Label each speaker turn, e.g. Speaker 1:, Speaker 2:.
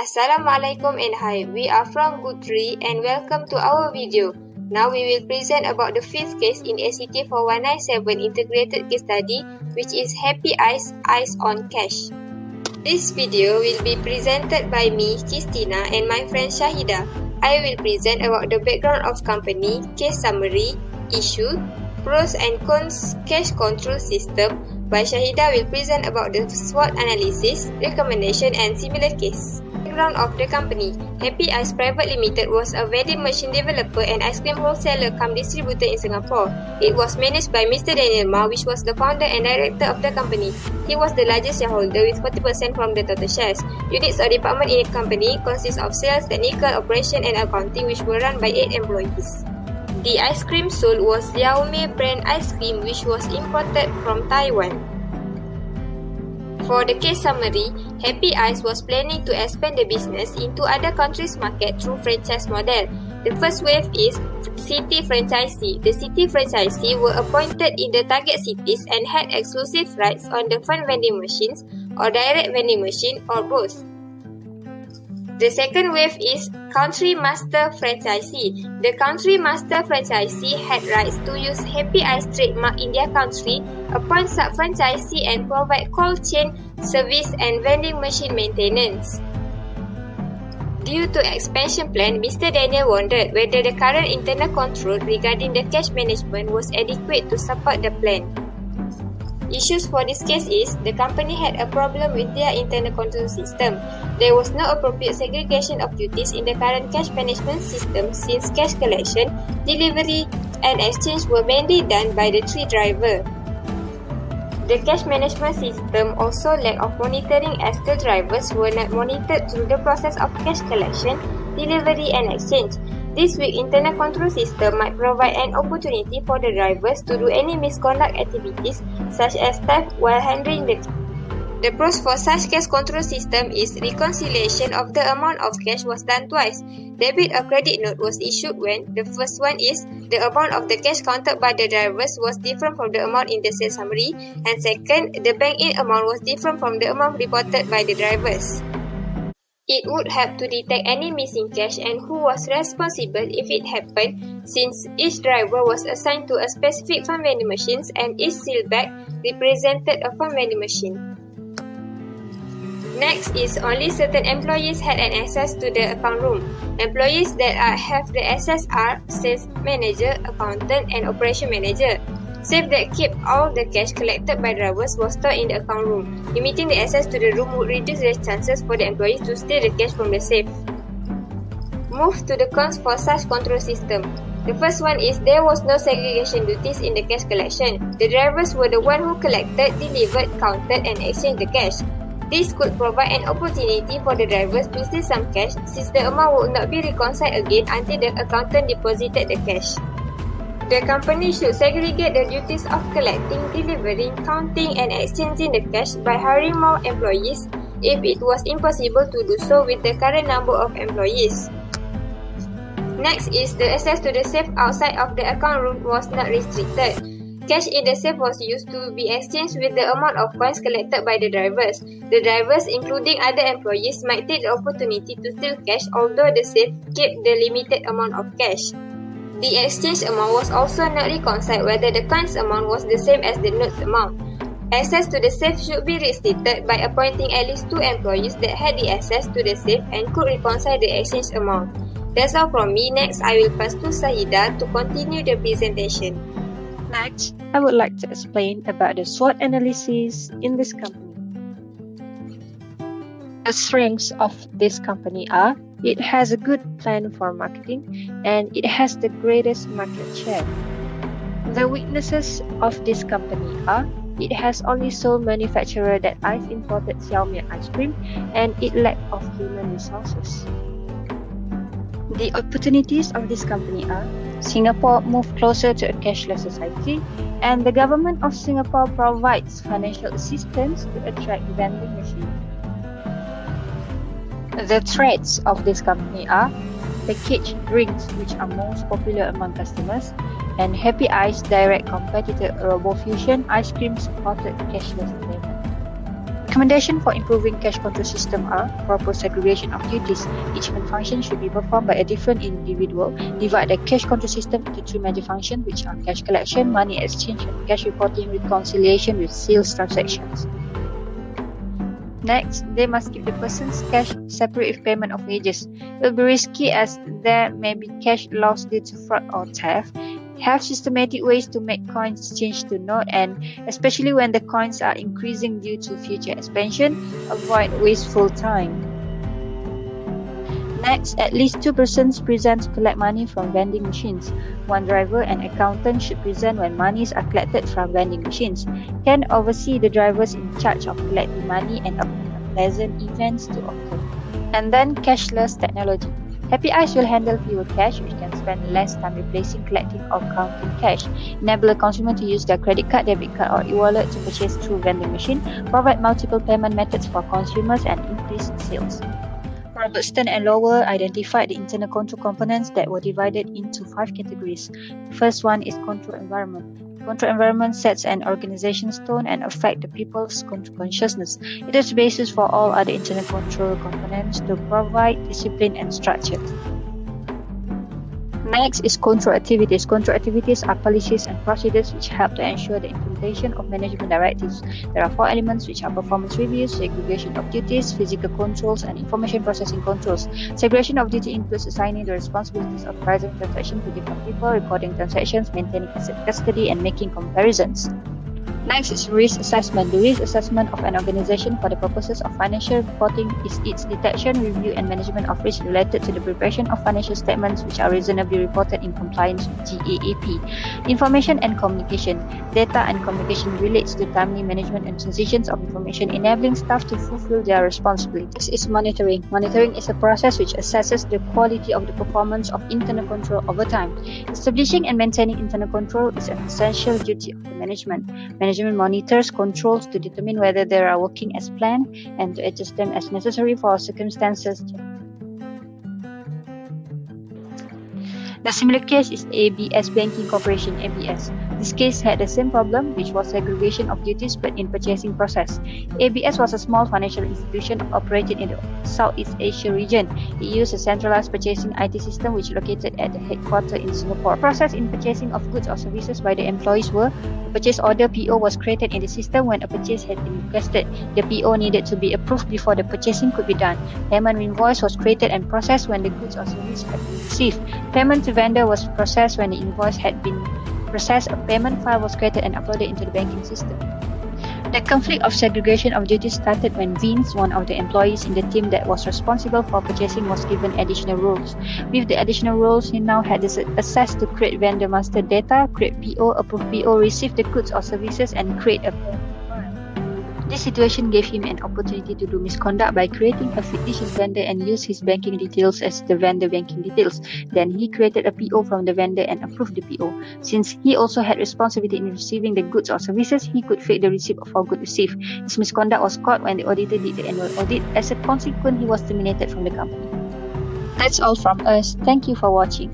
Speaker 1: Assalamualaikum and hi, we are from Good3 and welcome to our video. Now we will present about the fifth case in ACT 4197 integrated case study, which is Happy Eyes Eyes on Cash. This video will be presented by me, Christina, and my friend Shahida. I will present about the background of company, case summary, issue, pros and cons cash control system, while Shahida will present about the SWOT analysis, recommendation and similar case. Background of the company. Happy Eyes Private Limited was a vending machine developer and ice cream wholesaler cum distributor in Singapore. It was managed by Mr. Daniel Ma, which was the founder and director of the company. He was the largest shareholder with 40% from the total shares. Units or department in the company consist of sales, technical, operation and accounting, which were run by 8 employees. The ice cream sold was Xiaomi brand ice cream, which was imported from Taiwan. For the case summary, Happy Eyes was planning to expand the business into other countries' market through franchise model. The first wave is city franchisee. The city franchisee were appointed in the target cities and had exclusive rights on the fun vending machines or direct vending machine or both. The second wave is country master franchisee. The country master franchisee had rights to use Happy Eyes trademark in their country, appoint sub-franchisee and provide cold chain service and vending machine maintenance. Due to expansion plan, Mr. Daniel wondered whether the current internal control regarding the cash management was adequate to support the plan. Issues for this case is, the company had a problem with their internal control system. There was no appropriate segregation of duties in the current cash management system since cash collection, delivery, and exchange were mainly done by the 3 drivers. The cash management system also lacked of monitoring as the drivers were not monitored through the process of cash collection, delivery, and exchange. This weak internal control system might provide an opportunity for the drivers to do any misconduct activities such as theft while handling the cash. The pros for such cash control system is reconciliation of the amount of cash was done twice. Debit or credit note was issued when the first one is the amount of the cash counted by the drivers was different from the amount in the sales summary, and second, the bank-in amount was different from the amount reported by the drivers. It would help to detect any missing cash and who was responsible if it happened, since each driver was assigned to a specific fun vending machines and each seal bag represented a fun vending machine. Next is only certain employees had an access to the account room. Employees that have the access are sales manager, accountant and operation manager. Safe that kept all the cash collected by drivers was stored in the account room. Limiting the access to the room would reduce the chances for the employees to steal the cash from the safe. Move to the cons for such control system. The first one is there was no segregation duties in the cash collection. The drivers were the one who collected, delivered, counted and exchanged the cash. This could provide an opportunity for the drivers to steal some cash since the amount would not be reconciled again until the accountant deposited the cash. The company should segregate the duties of collecting, delivering, counting and exchanging the cash by hiring more employees if it was impossible to do so with the current number of employees. Next is the access to the safe outside of the account room was not restricted. Cash in the safe was used to be exchanged with the amount of coins collected by the drivers. The drivers, including other employees, might take the opportunity to steal cash although the safe kept the limited amount of cash. The exchange amount was also not reconciled whether the coins amount was the same as the notes amount. Access to the safe should be restricted by appointing at least 2 employees that had the access to the safe and could reconcile the exchange amount. That's all from me. Next, I will pass to Sahida to continue the presentation.
Speaker 2: Next, I would like to explain about the SWOT analysis in this company. The strengths of this company are, it has a good plan for marketing and it has the greatest market share. The weaknesses of this company are, it has only sole manufacturer that I've imported Xiaomi ice cream and it lack of human resources. The opportunities of this company are, Singapore move closer to a cashless society and the government of Singapore provides financial assistance to attract vending machines. The threats of this company are packaged drinks which are most popular among customers and Happy Eyes direct competitor RoboFusion ice cream supported cashless payment. Recommendation for improving cash control system are proper segregation of duties. Each main function should be performed by a different individual. Divide the cash control system into three major functions, which are cash collection, money exchange, and cash reporting reconciliation with sales transactions. Next, they must keep the person's cash separate with payment of wages. It will be risky as there may be cash lost due to fraud or theft. Have systematic ways to make coins change to note, and especially when the coins are increasing due to future expansion, avoid wasteful time. Next, at least 2 persons present to collect money from vending machines. One driver and accountant should present when monies are collected from vending machines. Can oversee the drivers in charge of collecting money and avoid unpleasant events to occur. And then cashless technology. Happy Eyes will handle fewer cash, which can spend less time replacing, collecting, or counting cash. Enable a consumer to use their credit card, debit card, or e-wallet to purchase through vending machine. Provide multiple payment methods for consumers and increase sales. Robertson and Lowell identified the internal control components that were divided into 5 categories. The first one is control environment. Control environment sets an organization's tone and affects the people's control consciousness. It is the basis for all other internal control components to provide discipline and structure. Next is control activities. Control activities are policies and procedures which help to ensure the implementation of management directives. There are 4 elements which are performance reviews, segregation of duties, physical controls, and information processing controls. Segregation of duty includes assigning the responsibilities of present transactions to different people, recording transactions, maintaining asset custody, and making comparisons. Next is risk assessment. The risk assessment of an organization for the purposes of financial reporting is its detection, review, and management of risk related to the preparation of financial statements which are reasonably reported in compliance with GAAP. Information and communication. Data and communication relates to timely management and transitions of information, enabling staff to fulfill their responsibilities. Next is monitoring. Monitoring is a process which assesses the quality of the performance of internal control over time. Establishing and maintaining internal control is an essential duty of the management. Management monitors controls to determine whether they are working as planned and to adjust them as necessary for circumstances. The similar case is ABS Banking Corporation, ABS. This case had the same problem, which was segregation of duties but in purchasing process. ABS was a small financial institution operated in the Southeast Asia region. It used a centralized purchasing IT system which located at the headquarters in Singapore. The process in purchasing of goods or services by the employees were: the purchase order PO was created in the system when a purchase had been requested. The PO needed to be approved before the purchasing could be done. Payment invoice was created and processed when the goods or service had been received. Payment to vendor was processed when the invoice had been processed. A payment file was created and uploaded into the banking system. The conflict of segregation of duties started when Vince, one of the employees in the team that was responsible for purchasing, was given additional roles. With the additional roles, he now had access to create vendor master data, create PO, approve PO, receive the goods or services, and create a payment file. This situation gave him an opportunity to do misconduct by creating a fictitious vendor and use his banking details as the vendor banking details. Then he created a PO from the vendor and approved the PO. Since he also had responsibility in receiving the goods or services, he could fake the receipt for goods received. His misconduct was caught when the auditor did the annual audit. As a consequence, he was terminated from the company. That's all from us. Thank you for watching.